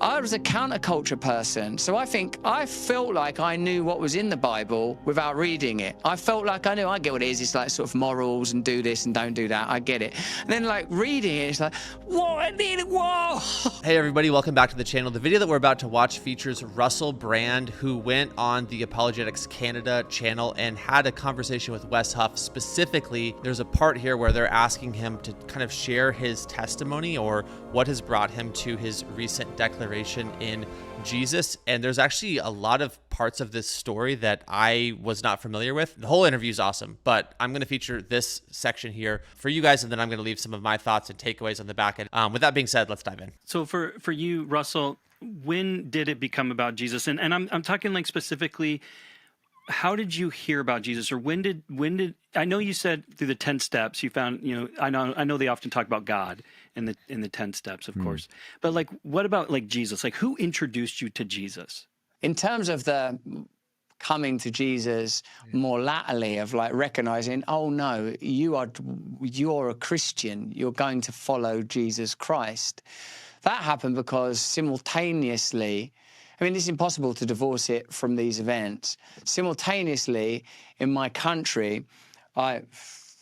I was a counterculture person, so I think I felt like I knew what was in the Bible without reading it. I felt like I knew, I get what it is. It's like sort of morals and do this and don't do that. I get it. And then like reading it, it's like, what? Whoa! Hey everybody, welcome back to the channel. The video that we're about to watch features Russell Brand, who went on the Apologetics Canada channel and had a conversation with Wes Huff. Specifically, there's a part here where they're asking him to kind of share his testimony or what has brought him to his recent declaration in Jesus. And there's actually a lot of parts of this story that I was not familiar with. The whole interview is awesome, but I'm going to feature this section here for you guys, and then I'm going to leave some of my thoughts and takeaways on the back end. With that being said, let's dive in. So for you, Russell, when did it become about Jesus? And I'm talking like specifically, how did you hear about Jesus, or when did I know you said through the 10 steps you found, I know they often talk about God in the 10 steps, of course, but like, what about like Jesus? Like, who introduced you to Jesus? In terms of the coming to Jesus more latterly, of like recognizing, oh no, you're a Christian, you're going to follow Jesus Christ. That happened because simultaneously, I mean, it's impossible to divorce it from these events. Simultaneously, in my country,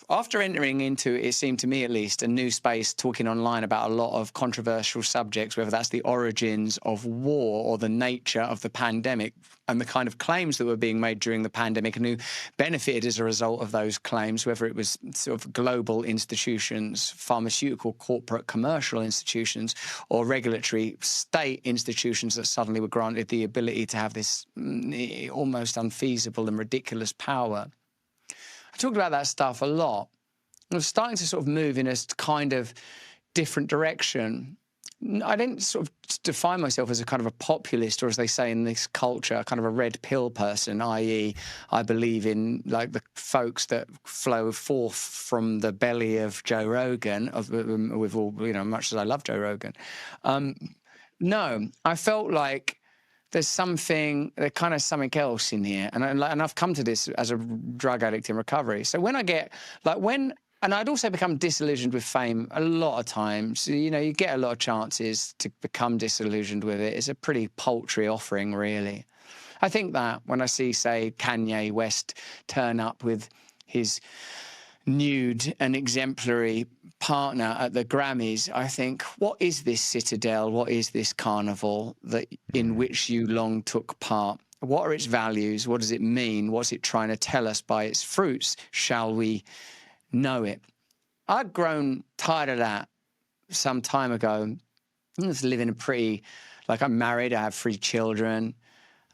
after entering into, it seemed to me at least, a new space, talking online about a lot of controversial subjects, whether that's the origins of war or the nature of the pandemic and the kind of claims that were being made during the pandemic and who benefited as a result of those claims, whether it was sort of global institutions, pharmaceutical, corporate, commercial institutions, or regulatory state institutions that suddenly were granted the ability to have this almost unfeasible and ridiculous power. I talked about that stuff a lot. I was starting to sort of move in a kind of different direction. I didn't sort of define myself as a kind of a populist, or as they say in this culture, kind of a red pill person, i.e. I believe in like the folks that flow forth from the belly of Joe Rogan, with all, much as I love Joe Rogan. No, I felt like there's something else in here. And I've come to this as a drug addict in recovery. So when I get, and I'd also become disillusioned with fame a lot of times. You get a lot of chances to become disillusioned with it. It's a pretty paltry offering, really. I think that when I see, say, Kanye West turn up with his nude and exemplary partner at the Grammys, I think, what is this citadel? What is this carnival in which you long took part? What are its values? What does it mean? What's it trying to tell us by its fruits? Shall we know it? I'd grown tired of that some time ago. I was living I'm married, I have 3 children,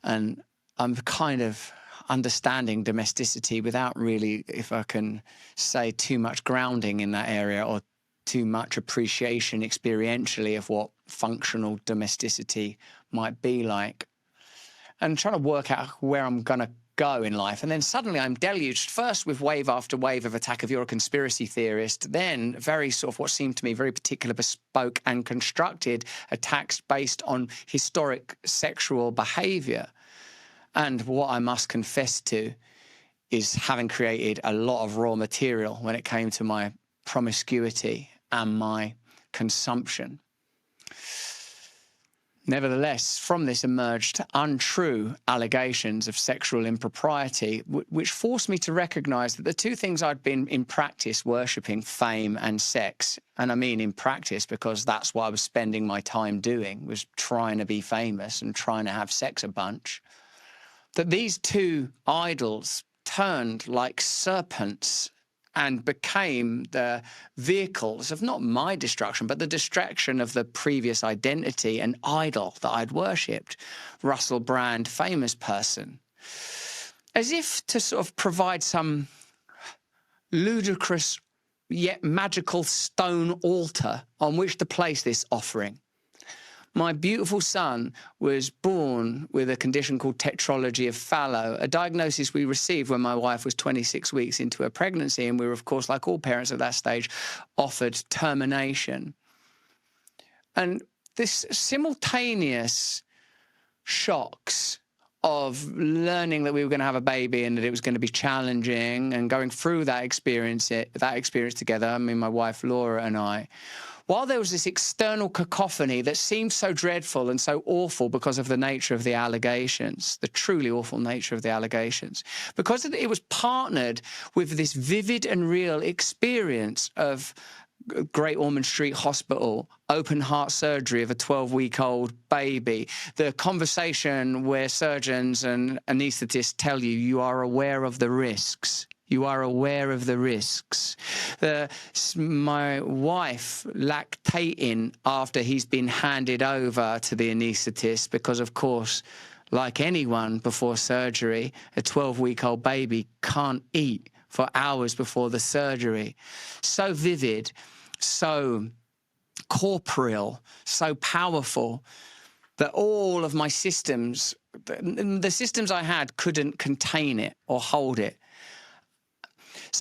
and I'm kind of understanding domesticity without really, if I can say, too much grounding in that area or too much appreciation experientially of what functional domesticity might be like. And trying to work out where I'm going to go in life. And then suddenly I'm deluged first with wave after wave of attack of you're a conspiracy theorist, then very sort of what seemed to me very particular, bespoke and constructed attacks based on historic sexual behavior. And what I must confess to is having created a lot of raw material when it came to my promiscuity and my consumption. Nevertheless, from this emerged untrue allegations of sexual impropriety, which forced me to recognize that the two things I'd been in practice worshipping, fame and sex, and I mean in practice because that's what I was spending my time doing, was trying to be famous and trying to have sex a bunch, that these two idols turned like serpents and became the vehicles of not my destruction, but the destruction of the previous identity and idol that I'd worshipped, Russell Brand, famous person. As if to sort of provide some ludicrous yet magical stone altar on which to place this offering. My beautiful son was born with a condition called tetralogy of Fallot, a diagnosis we received when my wife was 26 weeks into her pregnancy, and we were, of course, like all parents at that stage, offered termination. And this simultaneous shocks of learning that we were going to have a baby and that it was going to be challenging and going through that experience together, I mean, my wife Laura and I, while there was this external cacophony that seemed so dreadful and so awful because of the nature of the allegations, the truly awful nature of the allegations, because it was partnered with this vivid and real experience of Great Ormond Street Hospital, open heart surgery of a 12-week-old baby, the conversation where surgeons and anaesthetists tell you, you are aware of the risks. You are aware of the risks. My wife lactating after he's been handed over to the anaesthetist because, of course, like anyone before surgery, a 12-week-old baby can't eat for hours before the surgery. So vivid, so corporeal, so powerful that all of my systems, the systems I had, couldn't contain it or hold it.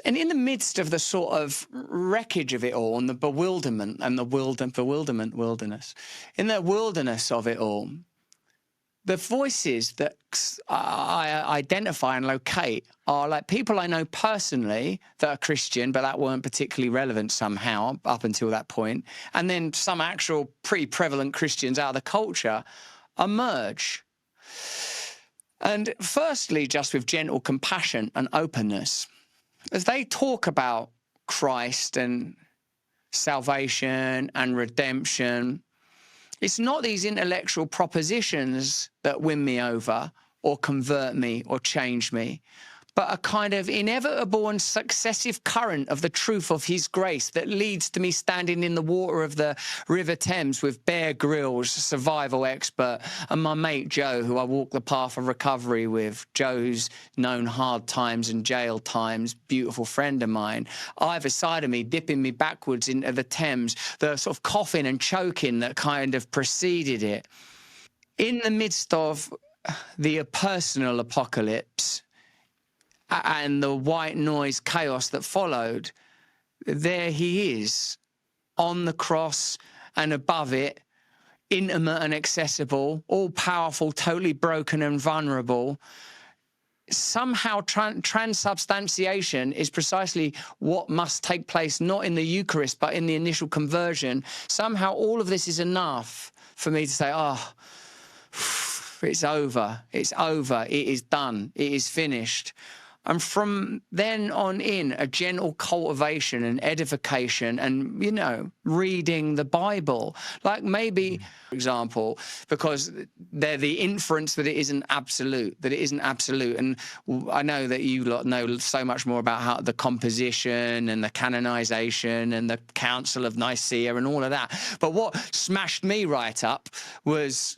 And in the midst of the sort of wreckage of it all and the bewilderment and the wilderness, in the wilderness of it all, the voices that I identify and locate are like people I know personally that are Christian, but that weren't particularly relevant somehow up until that point. And then some actual pretty prevalent Christians out of the culture emerge. And firstly, just with gentle compassion and openness, as they talk about Christ and salvation and redemption, it's not these intellectual propositions that win me over or convert me or change me, but a kind of inevitable and successive current of the truth of his grace that leads to me standing in the water of the River Thames with Bear Grylls, survival expert, and my mate Joe, who I walk the path of recovery with. Joe's known hard times and jail times, beautiful friend of mine. Either side of me, dipping me backwards into the Thames, the sort of coughing and choking that kind of preceded it. In the midst of the personal apocalypse and the white noise chaos that followed, there he is on the cross and above it, intimate and accessible, all-powerful, totally broken and vulnerable. Somehow transubstantiation is precisely what must take place, not in the Eucharist, but in the initial conversion. Somehow all of this is enough for me to say, oh, it's over, it is done, it is finished. And from then on in, a gentle cultivation and edification and, you know, reading the Bible. Like maybe, for example, because they're the inference that it isn't absolute, And I know that you lot know so much more about how the composition and the canonization and the Council of Nicaea and all of that. But what smashed me right up was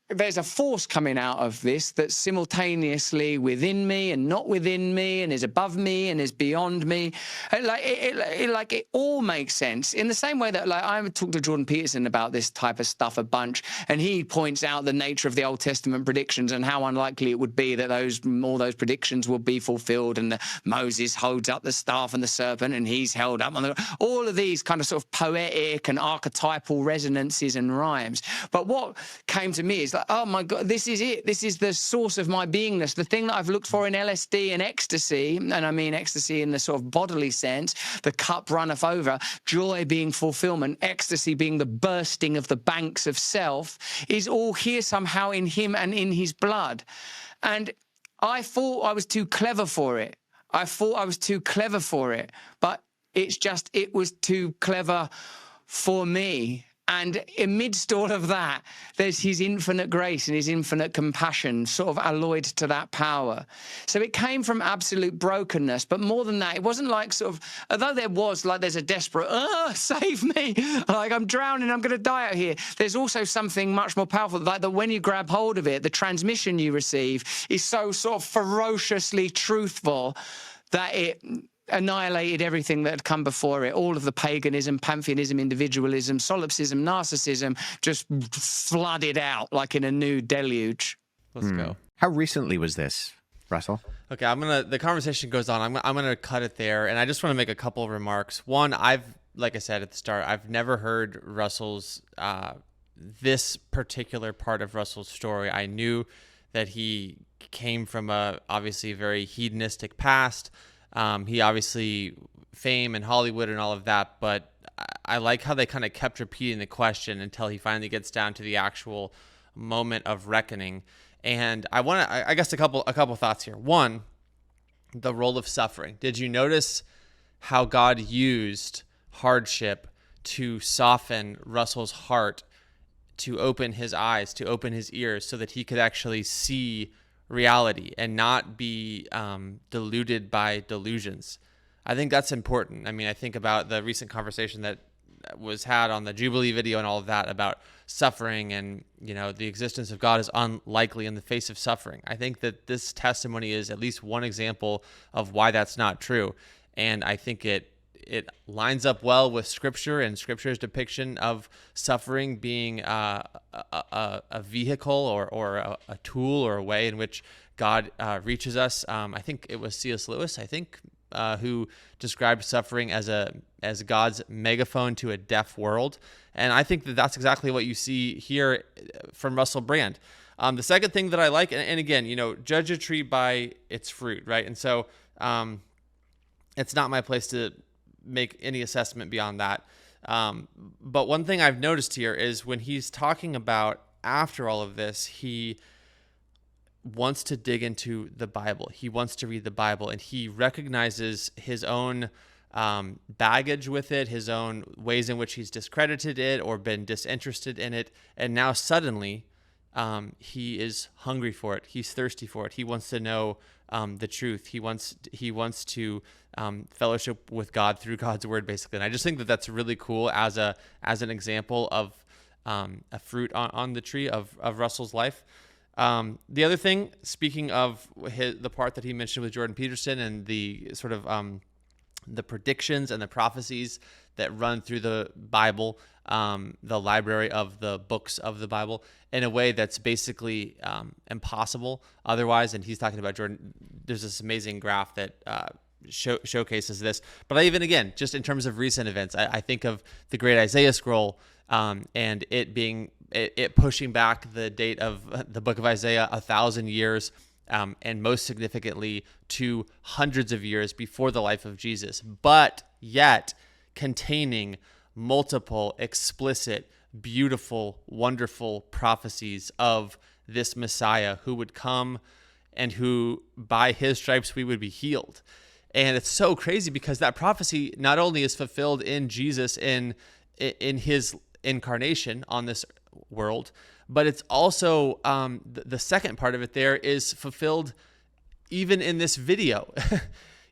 there's a force coming out of this that's simultaneously within me and not within me and is above me and is beyond me. And it all makes sense in the same way that like I talked to Jordan Peterson about this type of stuff a bunch, and he points out the nature of the Old Testament predictions and how unlikely it would be that all those predictions will be fulfilled, and Moses holds up the staff and the serpent and he's held up on all of these kind of sort of poetic and archetypal resonances and rhymes. But what came to me is like, oh my God, this is it. This is the source of my beingness, the thing that I've looked for in LSD and ecstasy, and I mean ecstasy in the sort of bodily sense, the cup runneth over, joy being fulfillment, ecstasy being the bursting of the banks of self, is all here somehow in him and in his blood. And I thought I was too clever for it. But it was too clever for me. And amidst all of that, there's his infinite grace and his infinite compassion sort of alloyed to that power. So it came from absolute brokenness. But more than that, it wasn't like sort of, although there's a desperate, save me, like I'm drowning, I'm going to die out here. There's also something much more powerful, like that when you grab hold of it, the transmission you receive is so sort of ferociously truthful that it annihilated everything that had come before it. All of the paganism, pantheism, individualism, solipsism, narcissism just flooded out like in a new deluge. Let's go. How recently was this, Russell? Okay, the conversation goes on. I'm gonna cut it there, and I just want to make a couple of remarks. One, like I said at the start, I've never heard Russell's this particular part of Russell's story. I knew that he came from a obviously very hedonistic past. He obviously fame and Hollywood and all of that, but I like how they kind of kept repeating the question until he finally gets down to the actual moment of reckoning. And I guess a couple thoughts here. One, the role of suffering. Did you notice how God used hardship to soften Russell's heart, to open his eyes, to open his ears, so that he could actually see reality and not be deluded by delusions? I think that's important. I mean, I think about the recent conversation that was had on the Jubilee video and all of that about suffering, and the existence of God is unlikely in the face of suffering. I think that this testimony is at least one example of why that's not true, and I think it lines up well with Scripture and Scripture's depiction of suffering being a vehicle or a tool or a way in which God reaches us. I think it was C.S. Lewis, who described suffering as God's megaphone to a deaf world. And I think that that's exactly what you see here from Russell Brand. The second thing that I like, and again, judge a tree by its fruit, right? And so it's not my place to make any assessment beyond that. But one thing I've noticed here is when he's talking about after all of this, he wants to dig into the Bible. He wants to read the Bible, and he recognizes his own baggage with it, his own ways in which he's discredited it or been disinterested in it. And now suddenly he is hungry for it. He's thirsty for it. He wants to know the truth. He wants to fellowship with God through God's word, basically. And I just think that that's really cool as an example of a fruit on the tree of Russell's life. The other thing, speaking of the part that he mentioned with Jordan Peterson and the sort of the predictions and the prophecies that run through the Bible, the library of the books of the Bible, in a way that's basically impossible otherwise. And he's talking about Jordan. There's this amazing graph that showcases this. But again, just in terms of recent events, I think of the Great Isaiah Scroll and it pushing back the date of the book of Isaiah 1,000 years, and most significantly to hundreds of years before the life of Jesus, but yet containing multiple explicit, beautiful, wonderful prophecies of this Messiah who would come and who by his stripes we would be healed. And it's so crazy because that prophecy not only is fulfilled in Jesus in his incarnation on this world, but it's also the second part of it there is fulfilled even in this video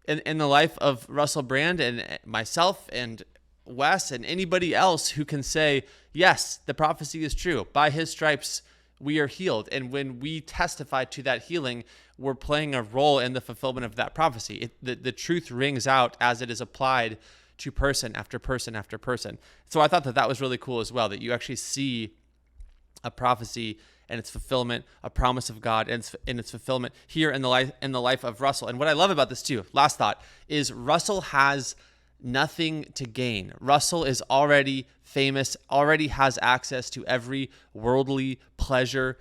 in the life of Russell Brand and myself and Wes and anybody else who can say, yes, the prophecy is true. By his stripes, we are healed. And when we testify to that healing, we're playing a role in the fulfillment of that prophecy. The truth rings out as it is applied to person after person after person. So I thought that was really cool as well, that you actually see a prophecy and its fulfillment, a promise of God and its fulfillment here in the life of Russell. And what I love about this too, last thought, is Russell has nothing to gain. Russell is already famous, already has access to every worldly pleasure.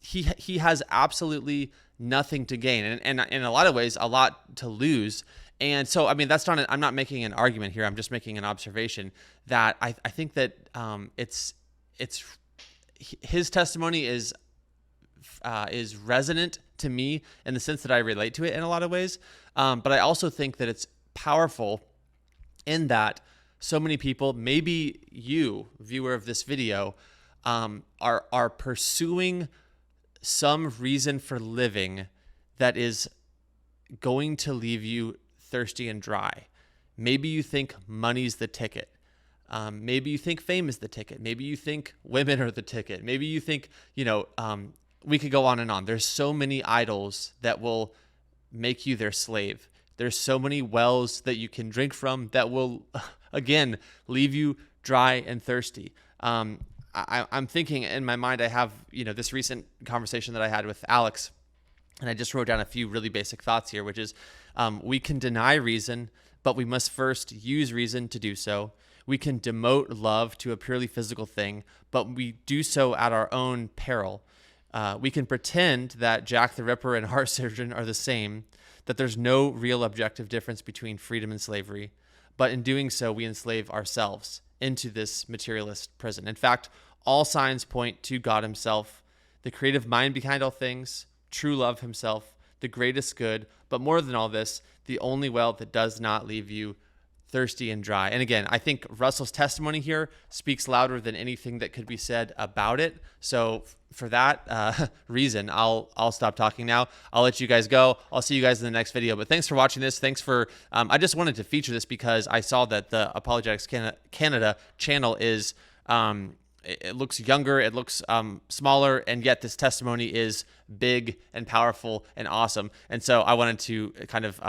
He has absolutely nothing to gain, and in a lot of ways, a lot to lose. And so, I'm not making an argument here. I'm just making an observation that I think that it's his testimony is resonant to me in the sense that I relate to it in a lot of ways. But I also think that it's powerful in that so many people, maybe you, viewer of this video, are pursuing some reason for living that is going to leave you thirsty and dry. Maybe you think money's the ticket. Maybe you think fame is the ticket. Maybe you think women are the ticket. Maybe you think, we could go on and on. There's so many idols that will make you their slave. There's so many wells that you can drink from that will, again, leave you dry and thirsty. I'm thinking in my mind, I have, this recent conversation that I had with Alex, and I just wrote down a few really basic thoughts here, which is we can deny reason, but we must first use reason to do so. We can demote love to a purely physical thing, but we do so at our own peril. We can pretend that Jack the Ripper and heart surgeon are the same, that there's no real objective difference between freedom and slavery, but in doing so, we enslave ourselves into this materialist prison. In fact, all signs point to God himself, the creative mind behind all things, true love himself, the greatest good, but more than all this, the only well that does not leave you thirsty and dry. And again, I think Russell's testimony here speaks louder than anything that could be said about it. So for that reason, I'll stop talking now. I'll let you guys go. I'll see you guys in the next video. But thanks for watching this. Thanks for, I just wanted to feature this because I saw that the Apologetics Canada channel is, it looks younger, it looks smaller, and yet this testimony is big and powerful and awesome. And so I wanted to kind of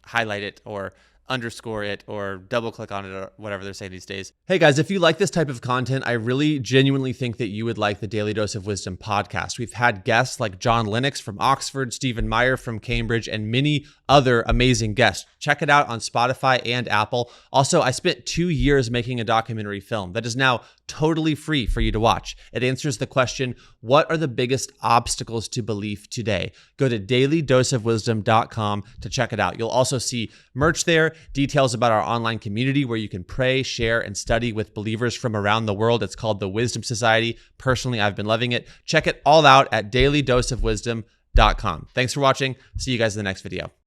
highlight it or underscore it or double click on it or whatever they're saying these days. Hey guys, if you like this type of content, I really genuinely think that you would like the Daily Dose of Wisdom podcast. We've had guests like John Lennox from Oxford, Stephen Meyer from Cambridge, and many other amazing guests. Check it out on Spotify and Apple. Also, I spent 2 years making a documentary film that is now totally free for you to watch. It answers the question, what are the biggest obstacles to belief today? Go to dailydoseofwisdom.com to check it out. You'll also see merch there, details about our online community where you can pray, share, and study with believers from around the world. It's called the Wisdom Society. Personally, I've been loving it. Check it all out at dailydoseofwisdom.com. Thanks for watching. See you guys in the next video.